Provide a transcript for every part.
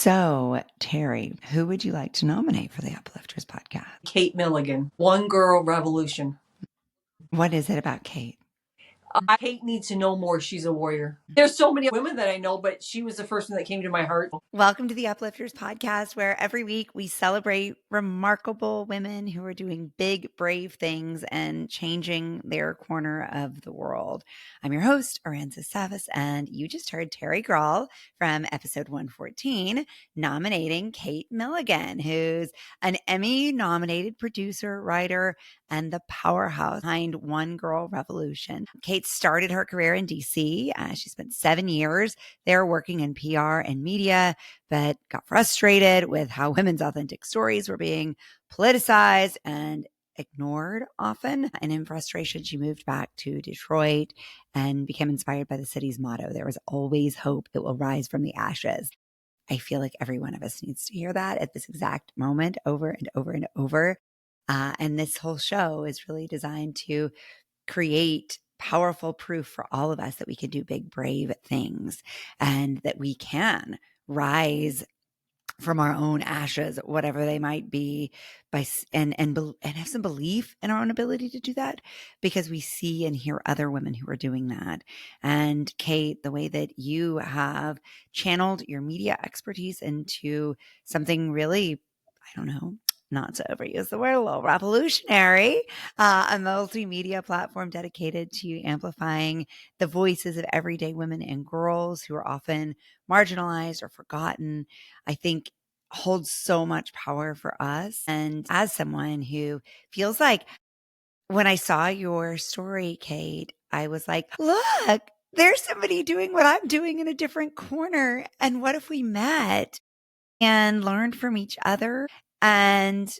So, Terry, who would you like to nominate for the Uplifters podcast? Kate Milligan, One Girl Revolution. What is it about Kate? Kate needs to know more. She's a warrior. There's so many women that I know, but she was the first one that came to my heart. Welcome to the Uplifters Podcast, where every week we celebrate remarkable women who are doing big, brave things and changing their corner of the world. I'm your host, Aransas Savas, and you just heard Terry Grahl from episode 114 nominating Kate Milligan, who's an Emmy-nominated producer, writer, and the powerhouse behind One Girl Revolution. Kate started her career in D.C. She spent 7 years there working in PR and media, but got frustrated with how women's authentic stories were being politicized and ignored often. And in frustration, she moved back to Detroit and became inspired by the city's motto, "There is always hope, it will rise from the ashes." I feel like every one of us needs to hear that at this exact moment over and over and over. And this whole show is really designed to create powerful proof for all of us that we can do big, brave things and that we can rise from our own ashes, whatever they might be, and have some belief in our own ability to do that, because we see and hear other women who are doing that. And Kate, the way that you have channeled your media expertise into something really, I don't know, not to overuse the word, a little revolutionary, a multimedia platform dedicated to amplifying the voices of everyday women and girls who are often marginalized or forgotten, I think holds so much power for us. And as someone who feels like, when I saw your story, Kate, I was like, look, there's somebody doing what I'm doing in a different corner. And what if we met and learned from each other and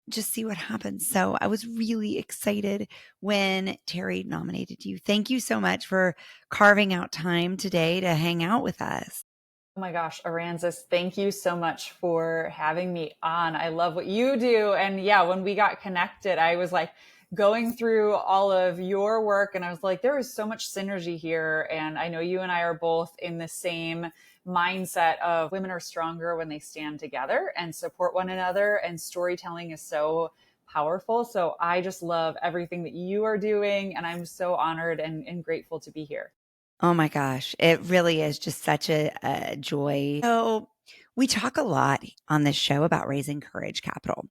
just see what happens? So I was really excited when Terry nominated you. Thank you so much for carving out time today to hang out with us. Oh my gosh, Aransas, thank you so much for having me on. I love what you do. And yeah, when we got connected, I was like going through all of your work and I was like, there is so much synergy here. And I know you and I are both in the same mindset of women are stronger when they stand together and support one another. And storytelling is so powerful. So I just love everything that you are doing. And I'm so honored and grateful to be here. Oh my gosh, it really is just such a joy. So we talk a lot on this show about raising courage capital.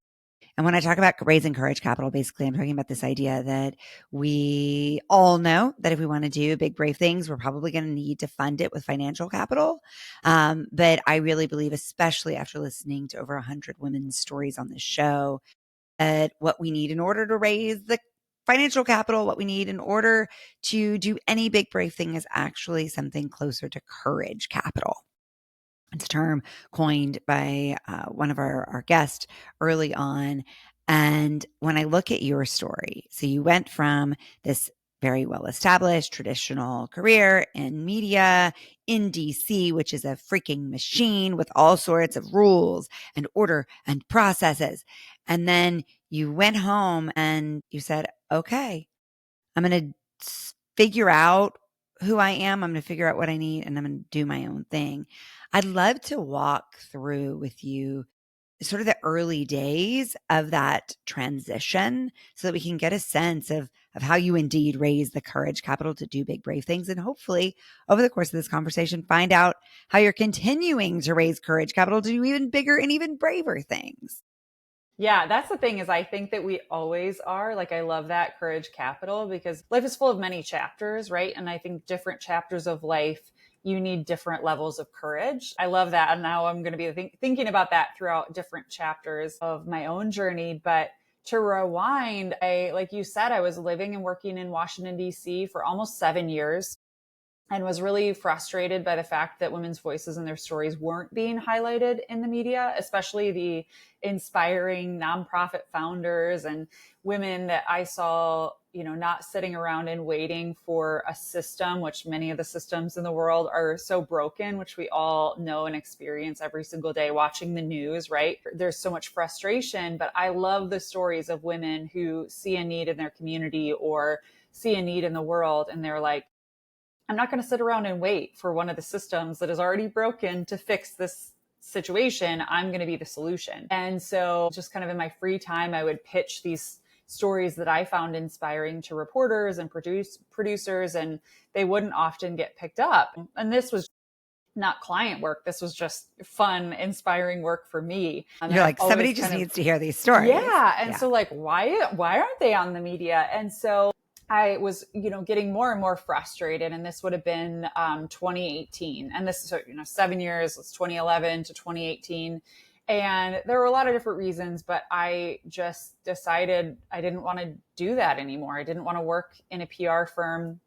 And when I talk about raising courage capital, basically I'm talking about this idea that we all know that if we want to do big, brave things, we're probably going to need to fund it with financial capital. But I really believe, especially after listening to over 100 women's stories on this show, that what we need in order to raise the financial capital, what we need in order to do any big, brave thing, is actually something closer to courage capital. It's a term coined by one of our guests early on. And when I look at your story, so you went from this very well-established traditional career in media in DC, which is a freaking machine with all sorts of rules and order and processes. And then you went home and you said, okay, I'm going to figure out who I am. I'm going to figure out what I need and I'm going to do my own thing. I'd love to walk through with you sort of the early days of that transition so that we can get a sense of how you indeed raise the courage capital to do big, brave things. And hopefully over the course of this conversation, find out how you're continuing to raise courage capital to do even bigger and even braver things. Yeah, that's the thing, is I think that we always are. Like, I love that courage capital because life is full of many chapters, right? And I think different chapters of life, you need different levels of courage. I love that. And now I'm going to be thinking about that throughout different chapters of my own journey. But to rewind, like you said, I was living and working in Washington, D.C. for almost 7 years, and was really frustrated by the fact that women's voices and their stories weren't being highlighted in the media, especially the inspiring nonprofit founders and women that I saw, not sitting around and waiting for a system, which many of the systems in the world are so broken, which we all know and experience every single day watching the news, right? There's so much frustration, but I love the stories of women who see a need in their community or see a need in the world, and they're like, I'm not going to sit around and wait for one of the systems that is already broken to fix this situation, I'm going to be the solution. And so just kind of in my free time, I would pitch these stories that I found inspiring to reporters and producers, and they wouldn't often get picked up. And this was not client work. This was just fun, inspiring work for me. You're like, somebody just needs to hear these stories. Yeah. And so like, why aren't they on the media? And so I was, getting more and more frustrated. And this would have been 2018. And this is, 7 years, it's 2011 to 2018. And there were a lot of different reasons, but I just decided I didn't want to do that anymore. I didn't want to work in a PR firm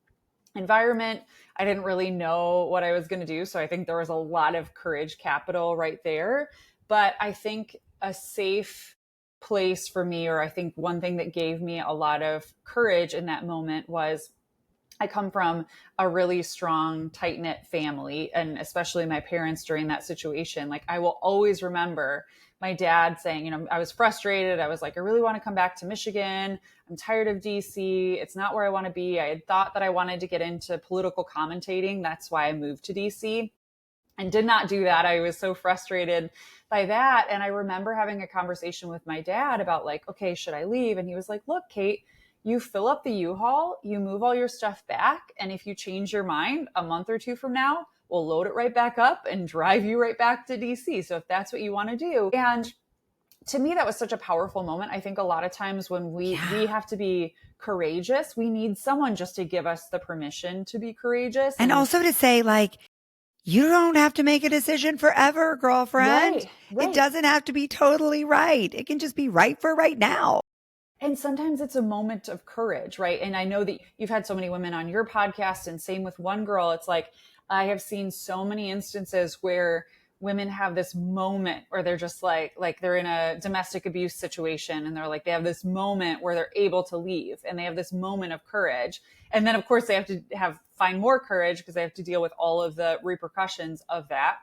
environment. I didn't really know what I was going to do. So I think there was a lot of courage capital right there. But I think a safe place for me, or I think one thing that gave me a lot of courage in that moment was I come from a really strong, tight-knit family, and especially my parents during that situation. Like, I will always remember my dad saying, I was frustrated. I was like, I really want to come back to Michigan. I'm tired of DC. It's not where I want to be. I had thought that I wanted to get into political commentating. That's why I moved to DC and did not do that. I was so frustrated by that. And I remember having a conversation with my dad about like, okay, should I leave? And he was like, look, Kate, you fill up the U-Haul, you move all your stuff back. And if you change your mind a month or two from now, we'll load it right back up and drive you right back to DC. So if that's what you want to do. And to me, that was such a powerful moment. I think a lot of times when we have to be courageous, we need someone just to give us the permission to be courageous. And also to say like, you don't have to make a decision forever, girlfriend. Right. It doesn't have to be totally right. It can just be right for right now. And sometimes it's a moment of courage, right? And I know that you've had so many women on your podcast, and same with One Girl. It's like, I have seen so many instances where women have this moment where they're just like they're in a domestic abuse situation, and they're like, they have this moment where they're able to leave, and they have this moment of courage. And then of course they have to find more courage because they have to deal with all of the repercussions of that.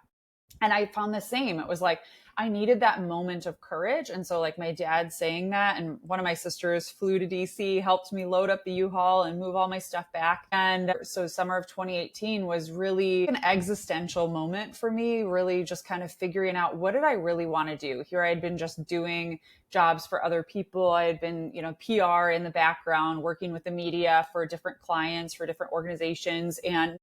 And I found the same. It was like, I needed that moment of courage. And so like my dad saying that, and one of my sisters flew to DC, helped me load up the U-Haul and move all my stuff back. And so summer of 2018 was really an existential moment for me, really just kind of figuring out, what did I really want to do? Here I had been just doing jobs for other people. I had been, PR in the background, working with the media for different clients, for different organizations. And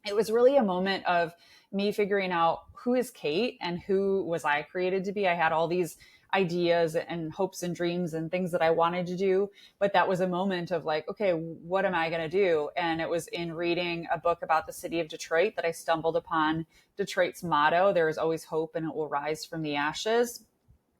it was really a moment of me figuring out, who is Kate and who was I created to be? I had all these ideas and hopes and dreams and things that I wanted to do. But that was a moment of like, okay, what am I going to do? And it was in reading a book about the city of Detroit that I stumbled upon Detroit's motto, there is always hope and it will rise from the ashes.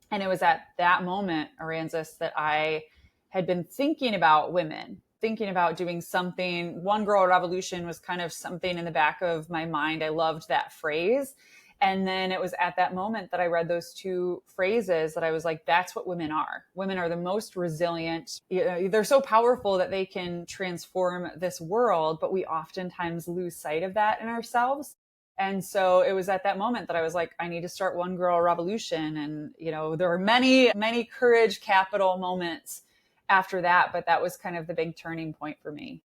And it was at that moment, Aransas, that I had been thinking about women, thinking about doing something. One Girl Revolution was kind of something in the back of my mind. I loved that phrase. And then it was at that moment that I read those two phrases that I was like, that's what women are. Women are the most resilient. They're so powerful that they can transform this world, but we oftentimes lose sight of that in ourselves. And so it was at that moment that I was like, I need to start One Girl Revolution. And, there were many, many courage capital moments after that, but that was kind of the big turning point for me.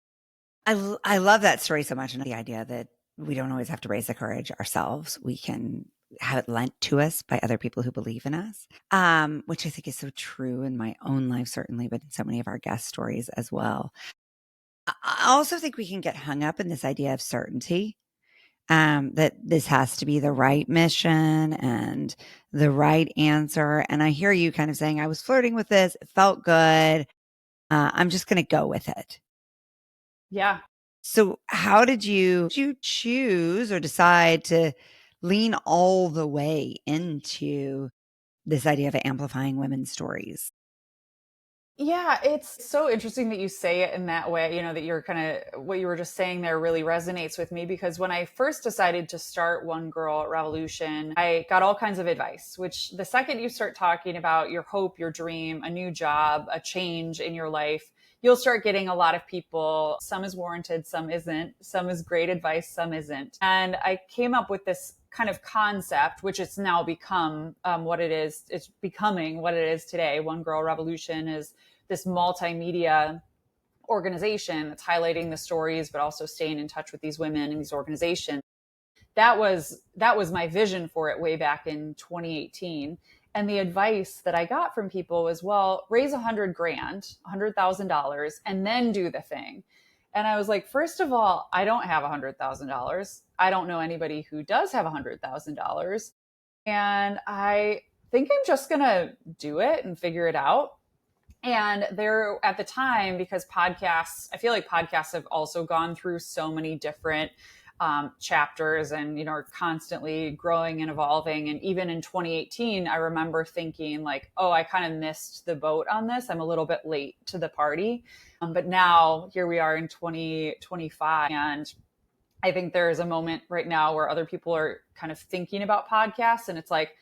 I love that story so much. And the idea that we don't always have to raise the courage ourselves. We can have it lent to us by other people who believe in us, which I think is so true in my own life, certainly, but in so many of our guest stories as well. I also think we can get hung up in this idea of certainty, that this has to be the right mission and the right answer. And I hear you kind of saying, I was flirting with this. It felt good. I'm just going to go with it. Yeah. So how did you choose or decide to lean all the way into this idea of amplifying women's stories? Yeah, it's so interesting that you say it in that way, that you're kind of, what you were just saying there really resonates with me, because when I first decided to start One Girl Revolution, I got all kinds of advice, which the second you start talking about your hope, your dream, a new job, a change in your life, you'll start getting a lot of people. Some is warranted, some isn't. Some is great advice, some isn't. And I came up with this kind of concept, which it's now become what it is. It's becoming what it is today. One Girl Revolution is this multimedia organization that's highlighting the stories, but also staying in touch with these women and these organizations. that was my vision for it way back in 2018. And the advice that I got from people was, well, raise $100,000, and then do the thing. And I was like, first of all, I don't have $100,000. I don't know anybody who does have $100,000. And I think I'm just going to do it and figure it out. And there at the time, because podcasts, I feel like podcasts have also gone through so many different chapters and, are constantly growing and evolving. And even in 2018, I remember thinking like, oh, I kind of missed the boat on this. I'm a little bit late to the party. But now here we are in 2025. And I think there's a moment right now where other people are kind of thinking about podcasts, and it's like,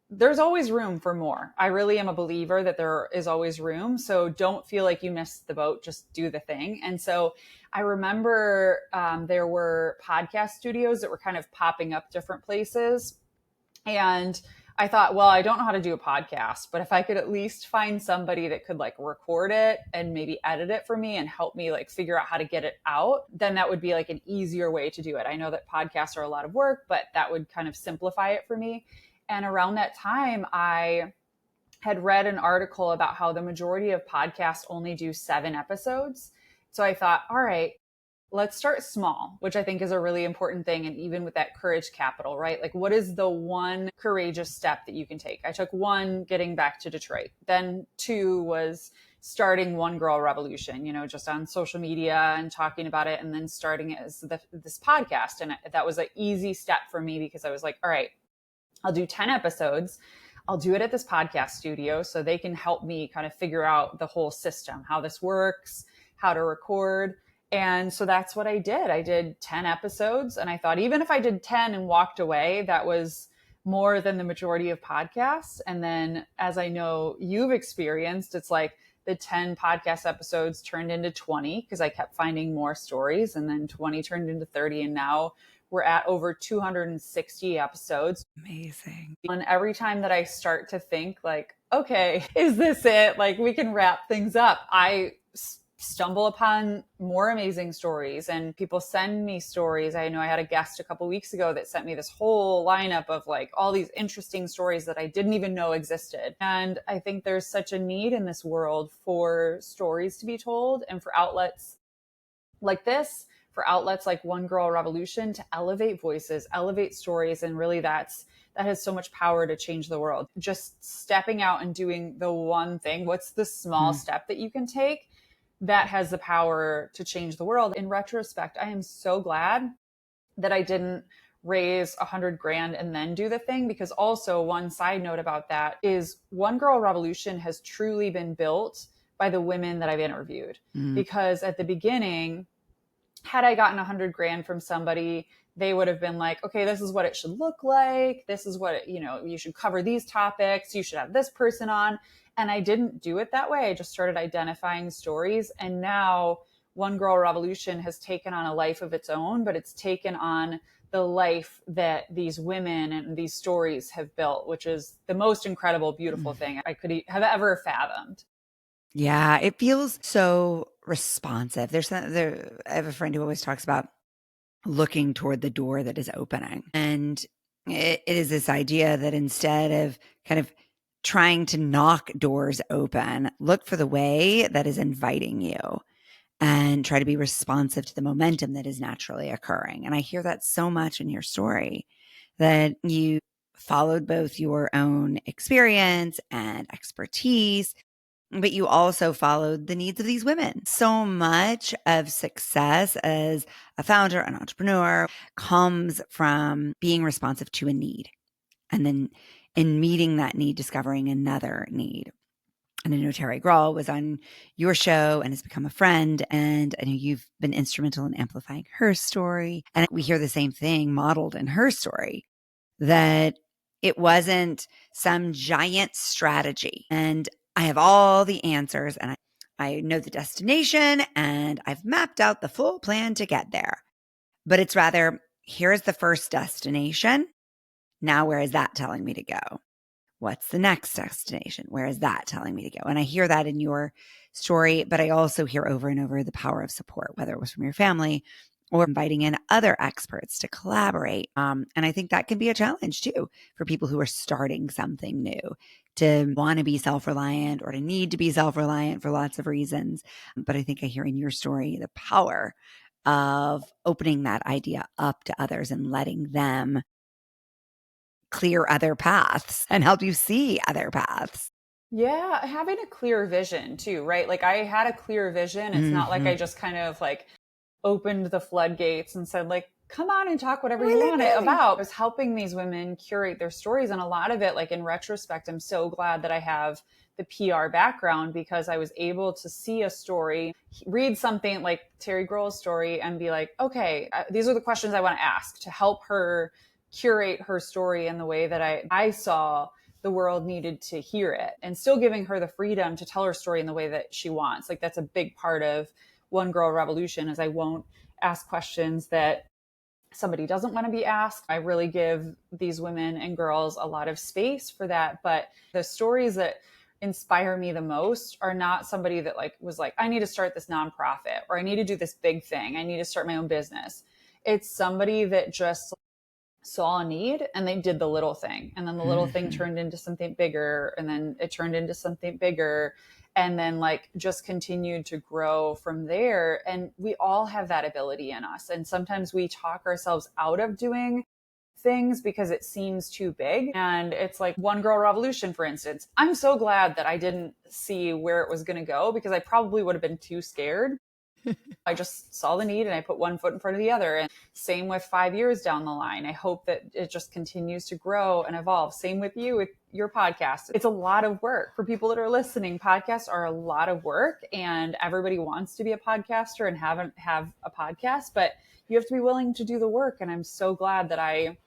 there's always room for more. I really am a believer that there is always room. So don't feel like you missed the boat, just do the thing. And so I remember there were podcast studios that were kind of popping up different places. And I thought, well, I don't know how to do a podcast, but if I could at least find somebody that could like record it and maybe edit it for me and help me like figure out how to get it out, then that would be like an easier way to do it. I know that podcasts are a lot of work, but that would kind of simplify it for me. And around that time, I had read an article about how the majority of podcasts only do 7 episodes. So I thought, all right, let's start small, which I think is a really important thing. And even with that courage capital, right? Like, what is the one courageous step that you can take? I took 1, getting back to Detroit. Then 2 was starting One Girl Revolution, just on social media and talking about it, and then starting it as this podcast. And that was an easy step for me because I was like, all right, I'll do 10 episodes. I'll do it at this podcast studio so they can help me kind of figure out the whole system, how this works, how to record. And so that's what I did. I did 10 episodes, and I thought even if I did 10 and walked away, that was more than the majority of podcasts. And then, as I know you've experienced, it's like the 10 podcast episodes turned into 20 because I kept finding more stories, and then 20 turned into 30. And now we're at over 260 episodes. Amazing. And every time that I start to think like, okay, is this it? Like, we can wrap things up, I stumble upon more amazing stories, and people send me stories. I know I had a guest a couple weeks ago that sent me this whole lineup of like all these interesting stories that I didn't even know existed. And I think there's such a need in this world for stories to be told, and for outlets like this, for outlets like One Girl Revolution to elevate voices, elevate stories. And really that has so much power to change the world. Just stepping out and doing the one thing. What's the small step that you can take that has the power to change the world? In retrospect, I am so glad that I didn't raise $100,000 and then do the thing, because also one side note about that is One Girl Revolution has truly been built by the women that I've interviewed. Because at the beginning, had I gotten $100,000 from somebody, they would have been like, okay, this is what it should look like. This is what, you should cover these topics. You should have this person on. And I didn't do it that way. I just started identifying stories. And now One Girl Revolution has taken on a life of its own, but it's taken on the life that these women and these stories have built, which is the most incredible, beautiful thing I could have ever fathomed. Yeah, it feels so responsive. I have a friend who always talks about looking toward the door that is opening. And it is this idea that instead of kind of trying to knock doors open, look for the way that is inviting you and try to be responsive to the momentum that is naturally occurring. And I hear that so much in your story, that you followed both your own experience and expertise, but you also followed the needs of these women. So much of success as a founder, an entrepreneur, comes from being responsive to a need. And then in meeting that need, discovering another need. And I know Terry Grahl was on your show and has become a friend. And I know you've been instrumental in amplifying her story. And we hear the same thing modeled in her story, that it wasn't some giant strategy. And I have all the answers, and I know the destination, and I've mapped out the full plan to get there. But it's rather, here's the first destination. Now, where is that telling me to go? What's the next destination? Where is that telling me to go? And I hear that in your story, but I also hear over and over the power of support, whether it was from your family or inviting in other experts to collaborate. And I think that can be a challenge too for people who are starting something new, to want to be self-reliant or to need to be self-reliant for lots of reasons. But I think I hear in your story the power of opening that idea up to others and letting them clear other paths and help you see other paths. Yeah, having a clear vision too, right? Like I had a clear vision. It's not like I just kind of like opened the floodgates and said like, come on and talk whatever you want it about. It was helping these women curate their stories. And a lot of it, like in retrospect, I'm so glad that I have the PR background, because I was able to see a story, read something like Terry Grahl's story and be like, okay, these are the questions I want to ask to help her curate her story in the way that I saw the world needed to hear it, and still giving her the freedom to tell her story in the way that she wants. Like that's a big part of One Girl Revolution, is I won't ask questions that somebody doesn't want to be asked. I really give these women and girls a lot of space for that. But the stories that inspire me the most are not somebody that like was like, I need to start this nonprofit, or I need to do this big thing, I need to start my own business. It's somebody that just saw a need and they did the little thing, and then the little thing turned into something bigger, and then it turned into something bigger, and then like just continued to grow from there. And we all have that ability in us, and sometimes we talk ourselves out of doing things because it seems too big. And it's like One Girl Revolution, for instance. I'm so glad that I didn't see where it was going to go, because I probably would have been too scared. I just saw the need and I put one foot in front of the other. And same with 5 years down the line. I hope that it just continues to grow and evolve. Same with you, with your podcast. It's a lot of work for people that are listening. Podcasts are a lot of work, and everybody wants to be a podcaster and have a podcast, but you have to be willing to do the work. And I'm so glad that I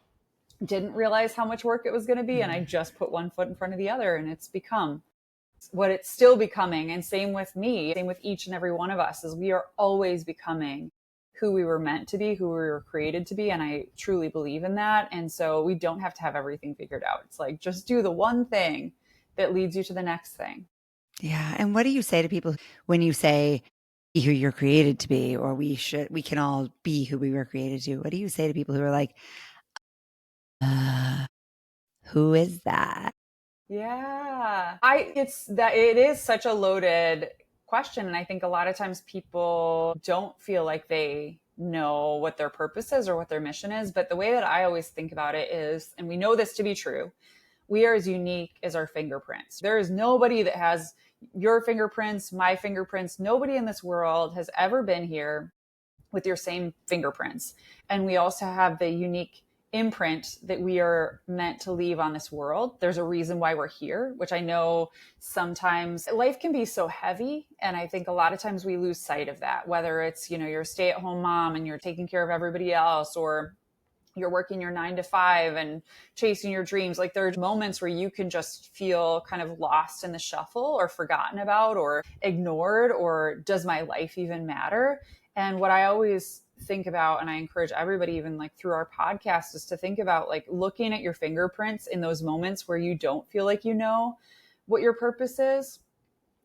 didn't realize how much work it was going to be. And I just put one foot in front of the other, and it's become what it's still becoming. And same with me, same with each and every one of us, is we are always becoming who we were meant to be, who we were created to be. And I truly believe in that. And so we don't have to have everything figured out. It's like, just do the one thing that leads you to the next thing. Yeah. And what do you say to people when you say be who you're created to be, or we can all be who we were created to? What do you say to people who are like, who is that? Yeah, it is such a loaded question. And I think a lot of times people don't feel like they know what their purpose is or what their mission is. But the way that I always think about it is, and we know this to be true, we are as unique as our fingerprints. There is nobody that has your fingerprints, my fingerprints. Nobody in this world has ever been here with your same fingerprints. And we also have the unique imprint that we are meant to leave on this world. There's a reason why we're here, which I know sometimes life can be so heavy. And I think a lot of times we lose sight of that, whether it's, you're a stay-at-home mom and you're taking care of everybody else, or you're working your 9 to 5 and chasing your dreams. Like there's moments where you can just feel kind of lost in the shuffle, or forgotten about, or ignored, or does my life even matter? And what I always think about, and I encourage everybody, even like through our podcast, is to think about like looking at your fingerprints in those moments where you don't feel like you know what your purpose is,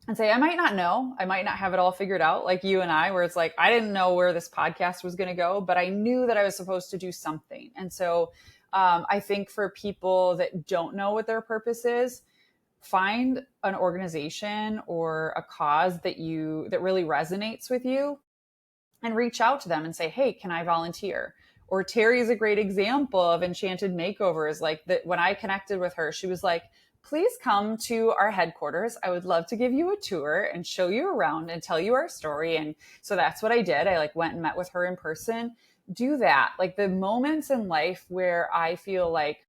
and say, I might not know, I might not have it all figured out, like you and I, where it's like, I didn't know where this podcast was going to go, but I knew that I was supposed to do something. And so I think for people that don't know what their purpose is, find an organization or a cause that really resonates with you, and reach out to them and say, hey, can I volunteer? Or Terry is a great example of Enchanted Makeovers. Like that, when I connected with her, she was like, please come to our headquarters. I would love to give you a tour and show you around and tell you our story. And so that's what I did. I like went and met with her in person. Do that. Like the moments in life where I feel like,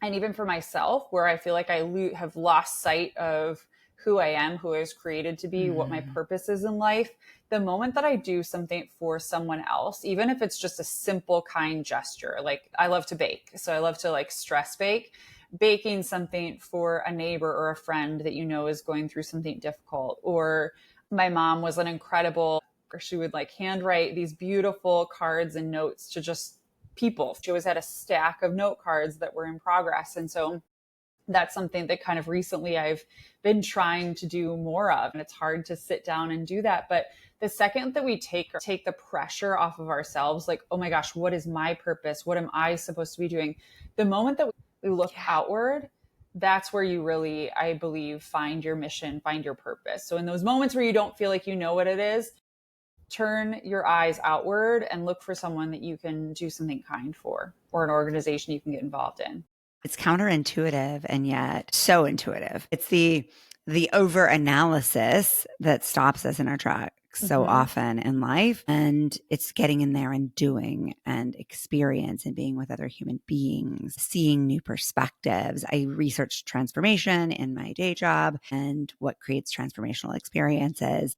and even for myself, where I feel like I have lost sight of who I am, who I was created to be, what my purpose is in life. The moment that I do something for someone else, even if it's just a simple, kind gesture, like I love to bake. So I love to like stress bake. Baking something for a neighbor or a friend that is going through something difficult. Or my mom was an incredible, she would like handwrite these beautiful cards and notes to just people. She always had a stack of note cards that were in progress. And so that's something that kind of recently I've been trying to do more of. And it's hard to sit down and do that. But the second that we take the pressure off of ourselves, like, oh my gosh, what is my purpose? What am I supposed to be doing? The moment that we look outward, that's where you really, I believe, find your mission, find your purpose. So in those moments where you don't feel like you know what it is, turn your eyes outward and look for someone that you can do something kind for, or an organization you can get involved in. It's counterintuitive and yet so intuitive. It's the over analysis that stops us in our tracks so often in life. And it's getting in there and doing and experience and being with other human beings, seeing new perspectives. I researched transformation in my day job and what creates transformational experiences.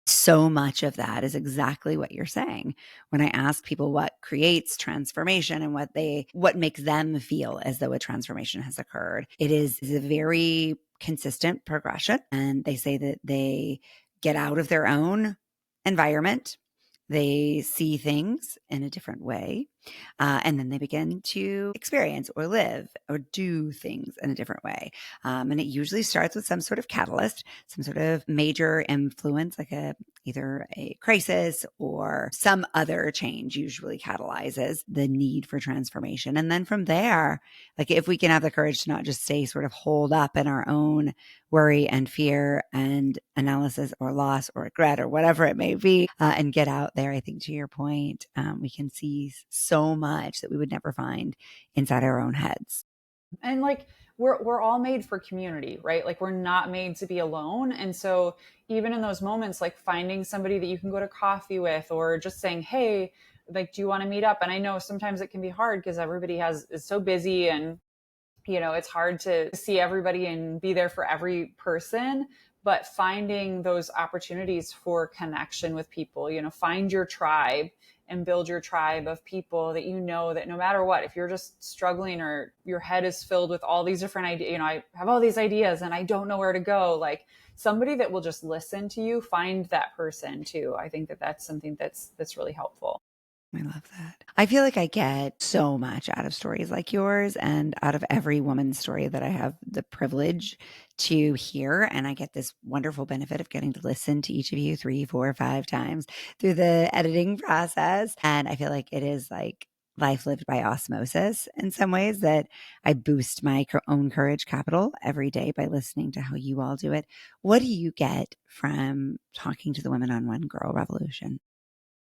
So much of that is exactly what you're saying. When I ask people what creates transformation and what makes them feel as though a transformation has occurred, it is a very consistent progression. And they say that they get out of their own environment. They see things in a different way. And then they begin to experience or live or do things in a different way. And it usually starts with some sort of catalyst, some sort of major influence, like either a crisis or some other change usually catalyzes the need for transformation. And then from there, like if we can have the courage to not just stay sort of holed up in our own worry and fear and analysis or loss or regret or whatever it may be, and get out there, I think to your point, we can see so much that we would never find inside our own heads. And like, we're all made for community, right? Like we're not made to be alone. And so even in those moments, like finding somebody that you can go to coffee with, or just saying, hey, like, do you want to meet up? And I know sometimes it can be hard because everybody is so busy, and, you know, it's hard to see everybody and be there for every person. But finding those opportunities for connection with people, you know, find your tribe and build your tribe of people that, you know, that no matter what, if you're just struggling or your head is filled with all these different ideas, you know, I have all these ideas and I don't know where to go, like somebody that will just listen to you, find that person too. I think that that's something that's really helpful. I love that. I feel like I get so much out of stories like yours and out of every woman's story that I have the privilege to hear. And I get this wonderful benefit of getting to listen to each of you 3, 4, 5 times through the editing process. And I feel like it is like life lived by osmosis in some ways, that I boost my own courage capital every day by listening to how you all do it. What do you get from talking to the women on One Girl Revolution?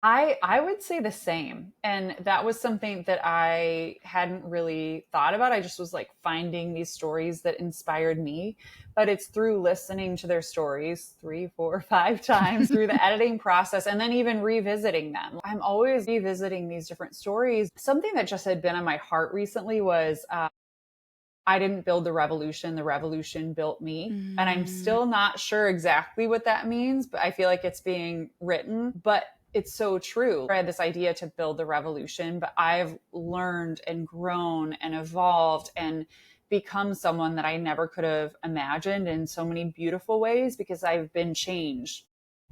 I would say the same. And that was something that I hadn't really thought about. I just was like finding these stories that inspired me. But it's through listening to their stories 3, 4, 5 times through the editing process, and then even revisiting them. I'm always revisiting these different stories. Something that just had been on my heart recently was I didn't build the revolution built me. And I'm still not sure exactly what that means, but I feel like it's being written. But it's so true. I had this idea to build the revolution, but I've learned and grown and evolved and become someone that I never could have imagined in so many beautiful ways, because I've been changed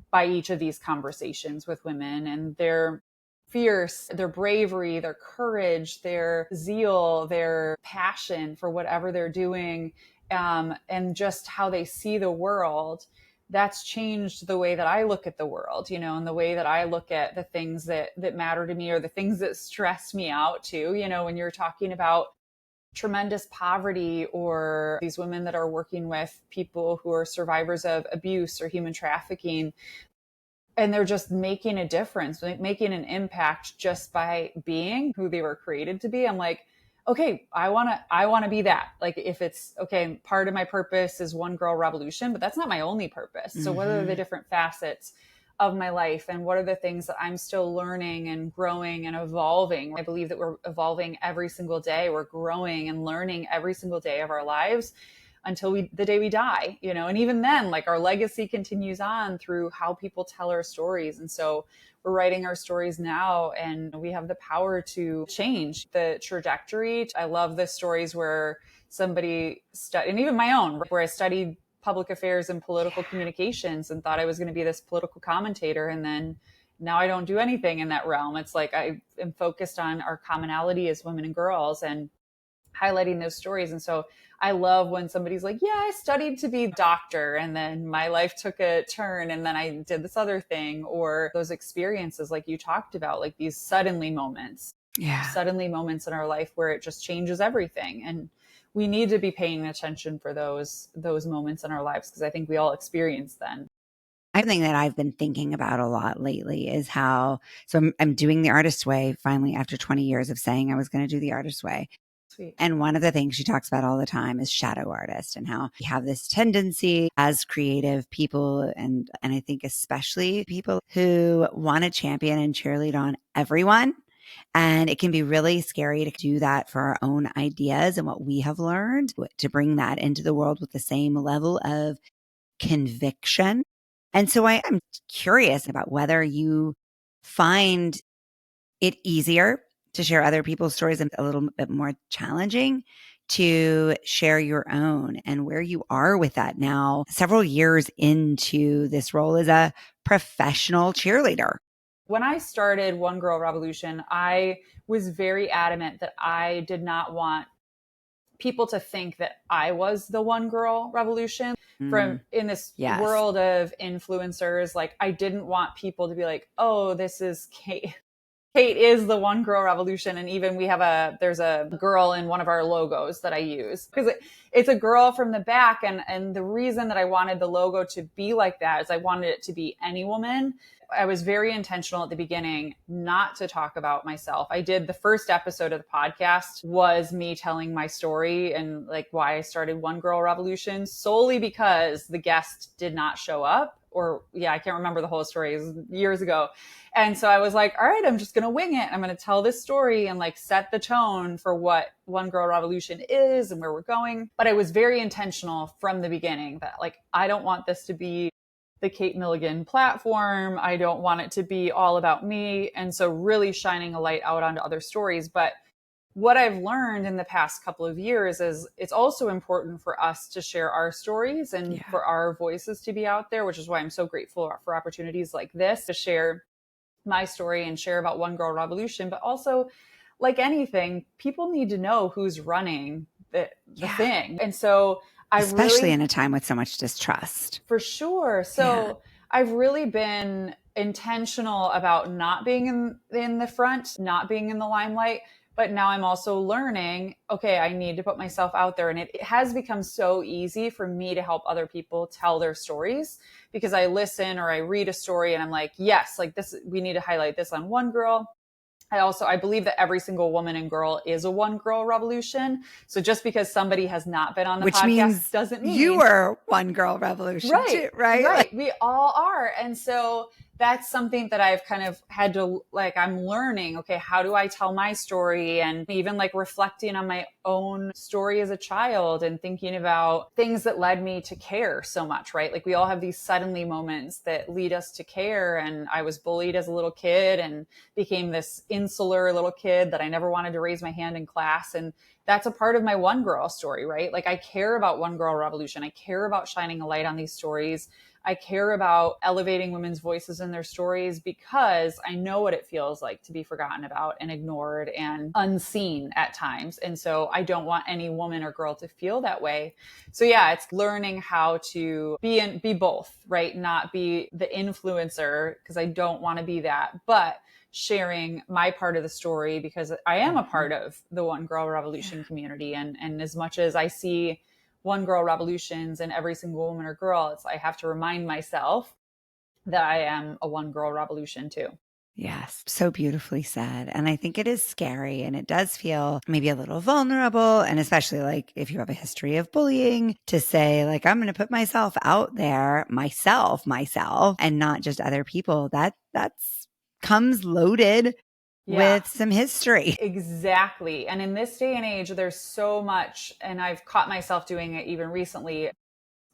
by each of these conversations with women and their fierce, their bravery, their courage, their zeal, their passion for whatever they're doing, and just how they see the world. That's changed the way that I look at the world, you know, and the way that I look at the things that matter to me, or the things that stress me out too. You know, when you're talking about tremendous poverty, or these women that are working with people who are survivors of abuse or human trafficking, and they're just making a difference, making an impact just by being who they were created to be. I'm like, okay, I want to be that. Like, if it's okay, part of my purpose is One Girl Revolution, but that's not my only purpose. So what are the different facets of my life, and what are the things that I'm still learning and growing and evolving? I believe that we're evolving every single day. We're growing and learning every single day of our lives until the day we die, you know, and even then, like, our legacy continues on through how people tell our stories. And so we're writing our stories now, and we have the power to change the trajectory. I love the stories where somebody and even my own, where I studied public affairs and political communications and thought I was going to be this political commentator. And then now I don't do anything in that realm. It's like I am focused on our commonality as women and girls, and highlighting those stories. And so I love when somebody's like, yeah, I studied to be a doctor and then my life took a turn and then I did this other thing, or those experiences like you talked about, like these suddenly moments in our life where it just changes everything. And we need to be paying attention for those moments in our lives, because I think we all experience them. Something that I've been thinking about a lot lately is how, so I'm doing the artist's way finally after 20 years of saying I was going to do the artist's way. Sweet. And one of the things she talks about all the time is shadow artist, and how we have this tendency as creative people, and I think especially people who want to champion and cheerlead on everyone. And it can be really scary to do that for our own ideas and what we have learned, to bring that into the world with the same level of conviction. And so I am curious about whether you find it easier to share other people's stories and a little bit more challenging to share your own, and where you are with that now, several years into this role as a professional cheerleader. When I started One Girl Revolution, I was very adamant that I did not want people to think that I was the One Girl Revolution. From in this world of influencers, like I didn't want people to be like, oh, this is Kate. Kate is the One Girl Revolution. And even there's a girl in one of our logos that I use, because it's a girl from the back. And the reason that I wanted the logo to be like that is I wanted it to be any woman. I was very intentional at the beginning not to talk about myself. I did the first episode of the podcast was me telling my story and like why I started One Girl Revolution, solely because the guest did not show up. I can't remember the whole story. It was years ago. And so I was like, all right, I'm just going to wing it. I'm going to tell this story and like set the tone for what One Girl Revolution is and where we're going. But I was very intentional from the beginning that like, I don't want this to be the Kate Milligan platform. I don't want it to be all about me. And so really shining a light out onto other stories. But what I've learned in the past couple of years is it's also important for us to share our stories and for our voices to be out there, which is why I'm so grateful for opportunities like this to share my story and share about One Girl Revolution. But also, like anything, people need to know who's running the thing. And so especially in a time with so much distrust. For sure. So I've really been intentional about not being in the front, not being in the limelight. But now I'm also learning, okay, I need to put myself out there. And it has become so easy for me to help other people tell their stories, because I listen or I read a story and I'm like, yes, like this, we need to highlight this on One Girl. I believe that every single woman and girl is a One Girl Revolution. So just because somebody has not been on the podcast doesn't mean you are One Girl Revolution too, right? Right. We all are. And so that's something that I've kind of had to, like, I'm learning, okay, how do I tell my story? And even like reflecting on my own story as a child and thinking about things that led me to care so much, right? Like we all have these suddenly moments that lead us to care. And I was bullied as a little kid and became this insular little kid that I never wanted to raise my hand in class. And that's a part of my One Girl story, right? Like I care about One Girl Revolution. I care about shining a light on these stories. I care about elevating women's voices in their stories because I know what it feels like to be forgotten about and ignored and unseen at times. And so I don't want any woman or girl to feel that way. So yeah, it's learning how to be both, right? Not be the influencer, because I don't want to be that, but sharing my part of the story because I am a part of the One Girl Revolution community. And as much as I see One Girl Revolutions and every single woman or girl, it's I have to remind myself that I am a One Girl Revolution too. Yes, so beautifully said. And I think it is scary and it does feel maybe a little vulnerable. And especially like if you have a history of bullying, to say like, I'm going to put myself out there, myself, and not just other people. That's comes loaded with some history. Exactly. And in this day and age, there's so much, and I've caught myself doing it even recently,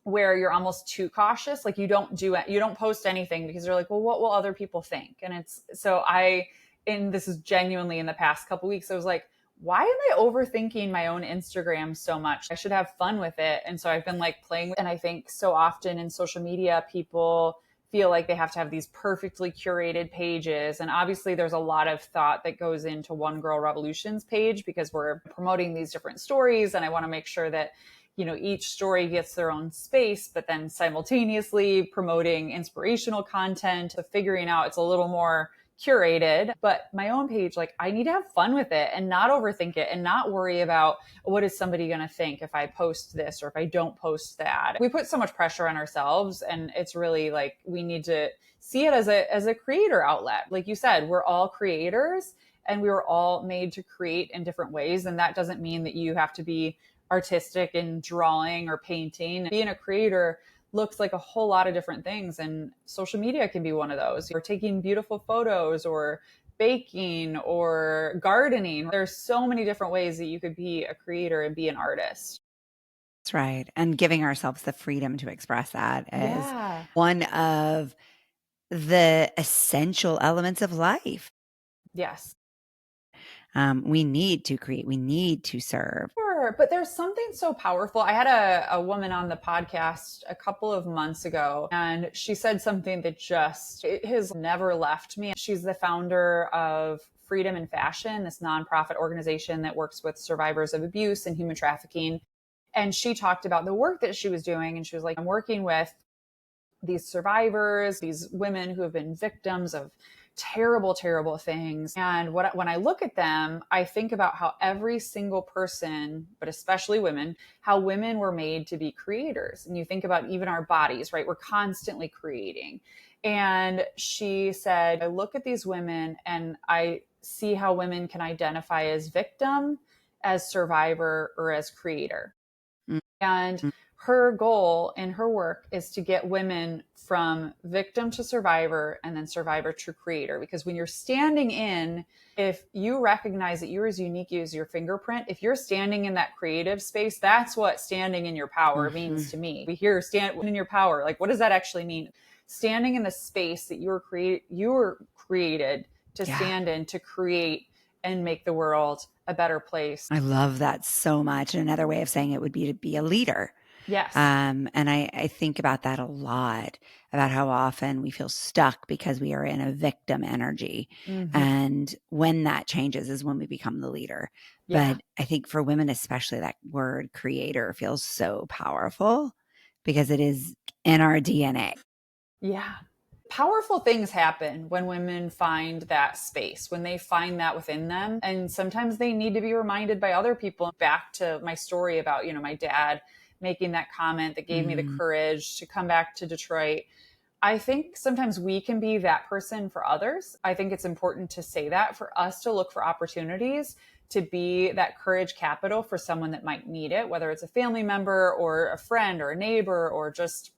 where you're almost too cautious. Like you don't post anything because you're like, well, what will other people think? And this is genuinely in the past couple weeks, I was like, why am I overthinking my own Instagram so much? I should have fun with it. And so I've been like playing, and I think so often in social media, people feel like they have to have these perfectly curated pages. And obviously there's a lot of thought that goes into One Girl Revolution's page because we're promoting these different stories. And I want to make sure that, you know, each story gets their own space, but then simultaneously promoting inspirational content, so figuring out it's a little more curated. But my own page, like, I need to have fun with it and not overthink it and not worry about what is somebody going to think if I post this or if I don't post that. We put so much pressure on ourselves, and it's really like we need to see it as a creator outlet. Like you said, we're all creators and we were all made to create in different ways. And that doesn't mean that you have to be artistic in drawing or painting. Being a creator looks like a whole lot of different things, and social media can be one of those. You're taking beautiful photos or baking or gardening. There's so many different ways that you could be a creator and be an artist. That's right. And giving ourselves the freedom to express that is one of the essential elements of life. Yes. We need to create. We need to serve. Sure, but there's something so powerful. I had a woman on the podcast a couple of months ago, and she said something that it has never left me. She's the founder of Freedom in Fashion, this nonprofit organization that works with survivors of abuse and human trafficking. And she talked about the work that she was doing. And she was like, I'm working with these survivors, these women who have been victims of terrible, terrible things. And when I look at them, I think about how every single person, but especially women, how women were made to be creators. And you think about even our bodies, right? We're constantly creating. And she said, I look at these women and I see how women can identify as victim, as survivor, or as creator. And her goal in her work is to get women from victim to survivor and then survivor to creator. Because when you're standing in, if you recognize that you're as unique as your fingerprint, if you're standing in that creative space, that's what standing in your power means to me. We hear stand in your power. Like, what does that actually mean? Standing in the space that you were created to stand in, to create and make the world a better place. I love that so much. And another way of saying it would be to be a leader. Yes. And I think about that a lot, about how often we feel stuck because we are in a victim energy. And when that changes is when we become the leader. But I think for women, especially, that word creator feels so powerful because it is in our DNA. Yeah. Powerful things happen when women find that space, when they find that within them. And sometimes they need to be reminded by other people. Back to my story about, you know, my dad making that comment that gave me the courage to come back to Detroit. I think sometimes we can be that person for others. I think it's important to say that, for us to look for opportunities to be that courage capital for someone that might need it, whether it's a family member or a friend or a neighbor or just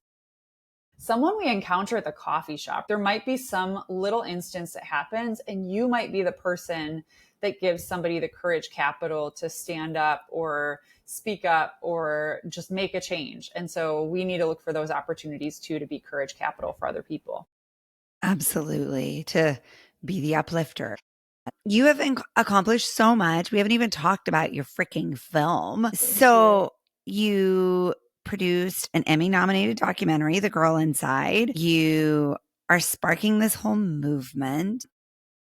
someone we encounter at the coffee shop. There might be some little instance that happens, and you might be the person that gives somebody the courage capital to stand up or speak up or just make a change. And so we need to look for those opportunities too, to be courage capital for other people. Absolutely. To be the uplifter. You have accomplished so much. We haven't even talked about your freaking film. So you produced an Emmy-nominated documentary, The Girl Inside. You are sparking this whole movement.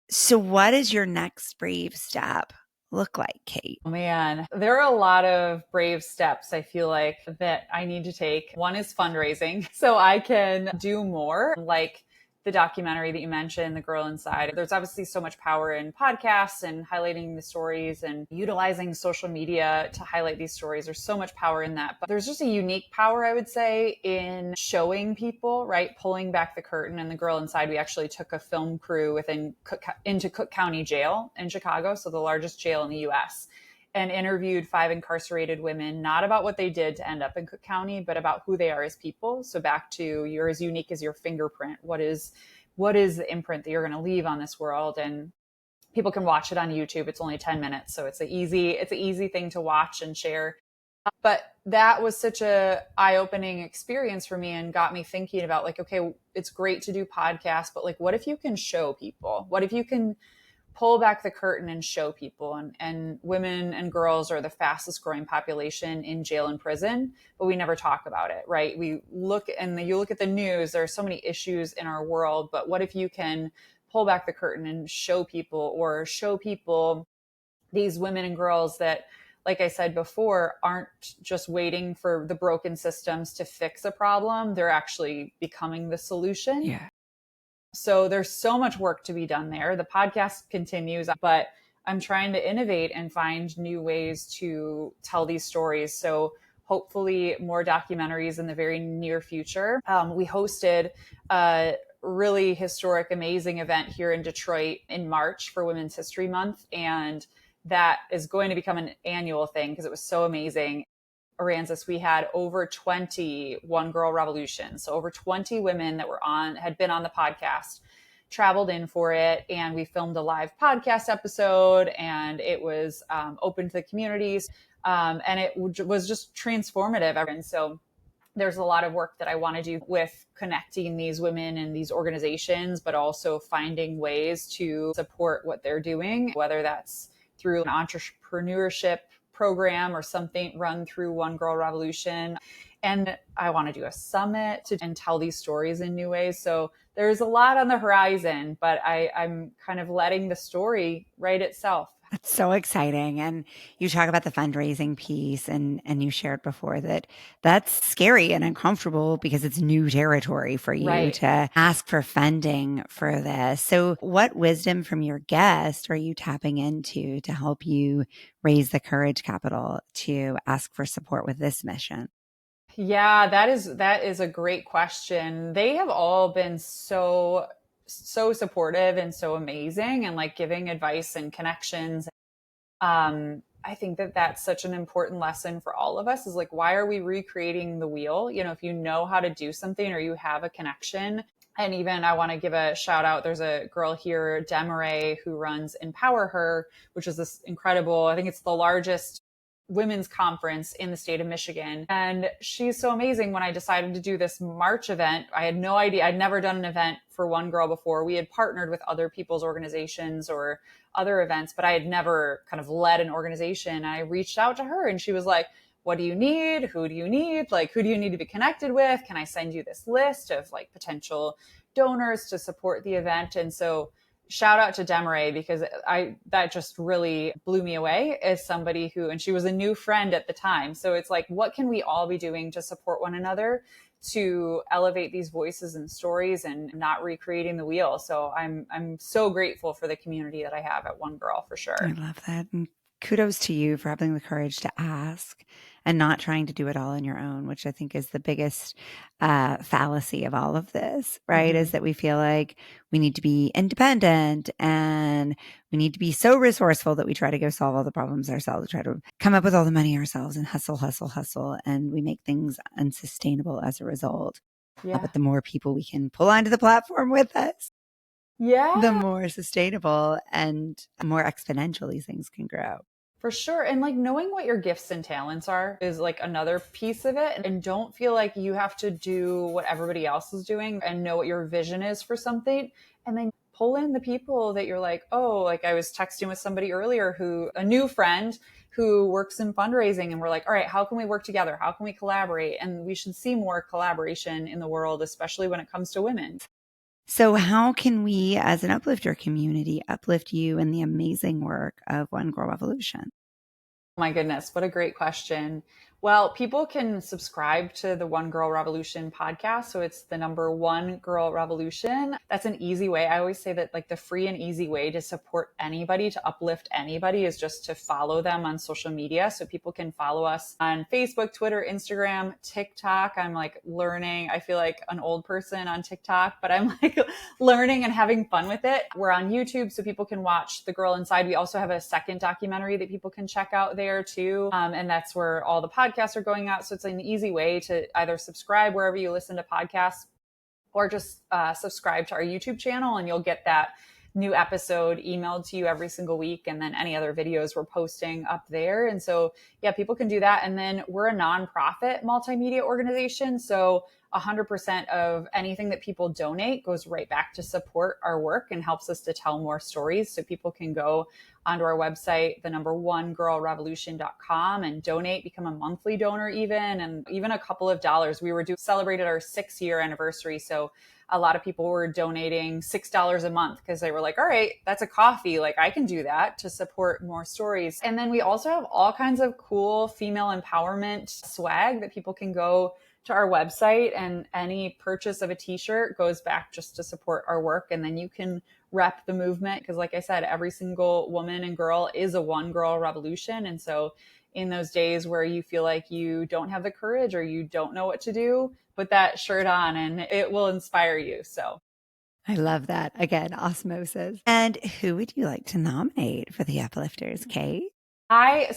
So what is your next brave step look like, Kate? Oh, man, there are a lot of brave steps I feel like that I need to take. One is fundraising, so I can do more, like the documentary that you mentioned, The Girl Inside. There's obviously so much power in podcasts and highlighting the stories and utilizing social media to highlight these stories. There's so much power in that. But there's just a unique power, I would say, in showing people, right? Pulling back the curtain. And The Girl Inside, we actually took a film crew into Cook County Jail in Chicago, so the largest jail in the U.S., and interviewed 5 incarcerated women, not about what they did to end up in Cook County, but about who they are as people. So back to, you're as unique as your fingerprint. What is the imprint that you're going to leave on this world? And people can watch it on YouTube. It's only 10 minutes. So it's an easy thing to watch and share. But that was such a eye-opening experience for me and got me thinking about, like, okay, it's great to do podcasts, but like, what if you can show people? What if you can pull back the curtain and show people. And women and girls are the fastest growing population in jail and prison, but we never talk about it, right? You look at the news, there are so many issues in our world, but what if you can pull back the curtain and show people these women and girls that, like I said before, aren't just waiting for the broken systems to fix a problem. They're actually becoming the solution. Yeah. So there's so much work to be done there. The podcast continues, but I'm trying to innovate and find new ways to tell these stories. So hopefully more documentaries in the very near future. We hosted a really historic, amazing event here in Detroit in March for Women's History Month. And that is going to become an annual thing because it was so amazing. Aransas, we had over 20 One Girl Revolutions. So over 20 women that had been on the podcast, traveled in for it. And we filmed a live podcast episode, and it was open to the communities. And it was just transformative. And so there's a lot of work that I want to do with connecting these women and these organizations, but also finding ways to support what they're doing, whether that's through an entrepreneurship program or something run through One Girl Revolution. And I want to do a summit and tell these stories in new ways. So there's a lot on the horizon, but I'm kind of letting the story write itself. That's so exciting. And you talk about the fundraising piece, and you shared before that that's scary and uncomfortable because it's new territory for you Right. to ask for funding for this. So what wisdom from your guest are you tapping into to help you raise the courage capital to ask for support with this mission? Yeah, that is a great question. They have all been so supportive and so amazing, and like giving advice and connections. I think that that's such an important lesson for all of us, is like, why are we recreating the wheel? You know, if you know how to do something or you have a connection. And even I want to give a shout out. There's a girl here, Demaray, who runs Empower Her, which is this incredible, I think it's the largest women's conference in the state of Michigan. And she's so amazing. When I decided to do this March event, I had no idea. I'd never done an event for One Girl before. We had partnered with other people's organizations or other events, but I had never kind of led an organization. And I reached out to her, and she was like, what do you need? Who do you need? Like, who do you need to be connected with? Can I send you this list of like potential donors to support the event? And so shout out to Demaray, because that just really blew me away as somebody who, and she was a new friend at the time. So it's like, what can we all be doing to support one another to elevate these voices and stories and not recreating the wheel? So I'm so grateful for the community that I have at One Girl, for sure. I love that. And kudos to you for having the courage to ask and not trying to do it all on your own, which I think is the biggest fallacy of all of this, right? Mm-hmm. Is that we feel like we need to be independent and we need to be so resourceful that we try to go solve all the problems ourselves, try to come up with all the money ourselves and hustle. And we make things unsustainable as a result. Yeah. But the more people we can pull onto the platform with us, the more sustainable and more exponential these things can grow. For sure. And like knowing what your gifts and talents are is like another piece of it. And don't feel like you have to do what everybody else is doing, and know what your vision is for something. And then pull in the people that you're like, oh, like I was texting with somebody earlier a new friend who works in fundraising, and we're like, all right, how can we work together? How can we collaborate? And we should see more collaboration in the world, especially when it comes to women. So how can we as an Uplifter community uplift you in the amazing work of One Girl Revolution? Oh my goodness, what a great question. Well, people can subscribe to the One Girl Revolution podcast. So it's the number One Girl Revolution. That's an easy way. I always say that like the free and easy way to support anybody, to uplift anybody, is just to follow them on social media. So people can follow us on Facebook, Twitter, Instagram, TikTok. I'm like learning. I feel like an old person on TikTok, but I'm like learning and having fun with it. We're on YouTube, so people can watch The Girl Inside. We also have a second documentary that people can check out there too. And that's where all the podcasts are going out. So it's an easy way to either subscribe wherever you listen to podcasts, or just subscribe to our YouTube channel, and you'll get that new episode emailed to you every single week. And then any other videos we're posting up there. And so, yeah, people can do that. And then we're a nonprofit multimedia organization. So 100% of anything that people donate goes right back to support our work and helps us to tell more stories. So people can go onto our website, the1girlrevolution.com, and donate, become a monthly donor and even a couple of dollars. We celebrated our 6-year anniversary. So a lot of people were donating $6 a month because they were like, all right, that's a coffee. Like I can do that to support more stories. And then we also have all kinds of cool female empowerment swag that people can go to our website, and any purchase of a t-shirt goes back just to support our work. And then you can rep the movement. Because like I said, every single woman and girl is a one girl revolution. And so in those days where you feel like you don't have the courage or you don't know what to do, put that shirt on and it will inspire you. So I love that. Again, osmosis. And who would you like to nominate for the Uplifters, Kate? I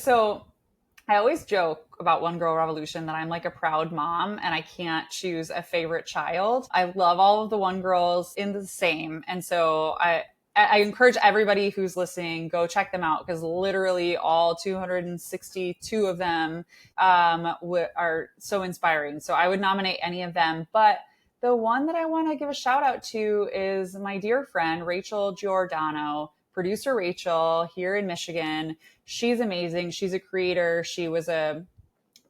always joke about One Girl Revolution that I'm like a proud mom and I can't choose a favorite child. I love all of the One Girls in the same. And so I encourage everybody who's listening, go check them out, because literally all 262 of them are so inspiring. So I would nominate any of them. But the one that I want to give a shout out to is my dear friend, Rachel Giordano, producer Rachel here in Michigan. She's amazing. She's a creator. She was a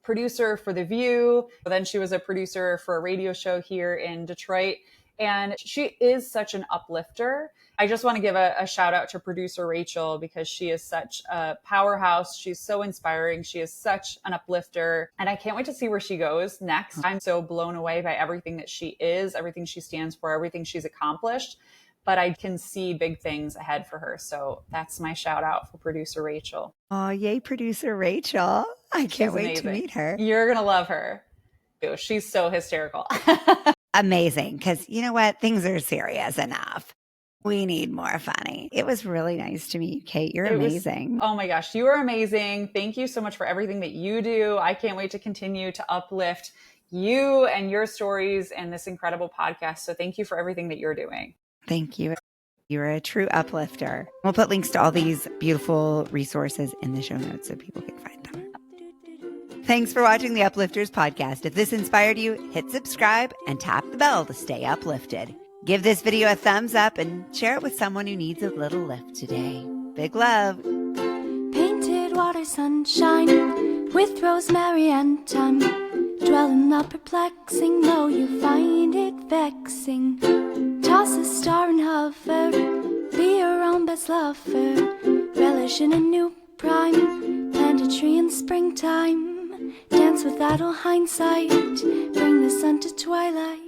producer for The View. Then she was a producer for a radio show here in Detroit. And she is such an uplifter. I just want to give a shout out to producer Rachel because she is such a powerhouse. She's so inspiring. She is such an uplifter. And I can't wait to see where she goes next. I'm so blown away by everything that she is, everything she stands for, everything she's accomplished. But I can see big things ahead for her. So that's my shout out for producer Rachel. Oh, yay, producer Rachel. I can't wait to meet her. You're going to love her. She's so hysterical. Amazing. Because you know what? Things are serious enough. We need more funny. It was really nice to meet you, Kate. You're amazing. Oh my gosh, you are amazing. Thank you so much for everything that you do. I can't wait to continue to uplift you and your stories and this incredible podcast. So thank you for everything that you're doing. Thank you. You're a true uplifter. We'll put links to all these beautiful resources in the show notes so people can find them. Thanks for watching the Uplifters Podcast. If this inspired you, hit subscribe and tap the bell to stay uplifted. Give this video a thumbs up and share it with someone who needs a little lift today. Big love. Painted water sunshine with rosemary and thyme. Dwell in the perplexing, though you find it vexing. Toss a star and hover, be your own best lover. Relish in a new prime, plant a tree in springtime. Dance with idle hindsight, bring the sun to twilight.